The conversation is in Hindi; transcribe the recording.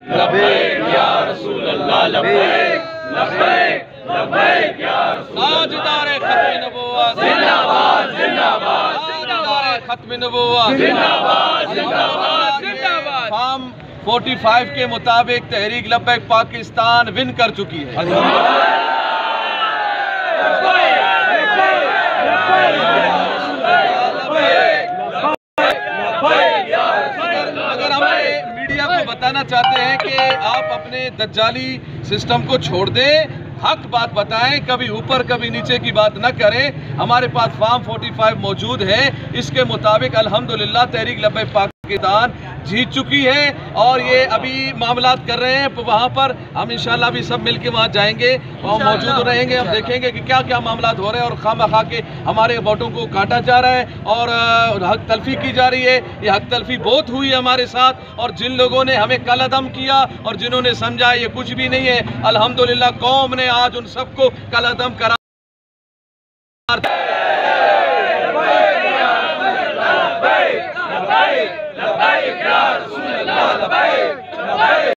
लब्बैक या रसूल अल्लाह, लब्बैक लब्बैक लब्बैक या रसूल अल्लाह। ताजदारे खत्म नबुव्वत जिंदाबाद जिंदाबाद, ताजदारे खत्म नबुव्वत जिंदाबाद जिंदाबाद जिंदाबाद। फॉर्म 45 के मुताबिक तहरीक लब्बैक पाकिस्तान विन कर चुकी है। अगर हमें मीडिया को बताना चाहते हैं कि आप अपने दज्जाली सिस्टम को छोड़ दें, हक बात बताएं, कभी ऊपर कभी नीचे की बात न करें। हमारे पास फॉर्म 45 मौजूद है, इसके मुताबिक अल्हम्दुलिल्लाह तहरीक लब्बैक पाकिस्तान जीत चुकी है और ये अभी मामलात कर रहे हैं वहाँ पर। हम इंशाल्लाह भी सब मिलके वहाँ जाएंगे और मौजूद रहेंगे। हम देखेंगे कि क्या क्या मामलात हो रहे हैं और खामखा के हमारे वोटों को काटा जा रहा है और हक तलफी की जा रही है। ये हक तलफी बहुत हुई है हमारे साथ, और जिन लोगों ने हमें कलअदम किया और जिन्होंने समझा ये कुछ भी नहीं है, अल्हम्दुलिल्लाह कौम ने आज उन सबको कलअदम करा। लब्बैक या रसूल अल्लाह, लब्बैक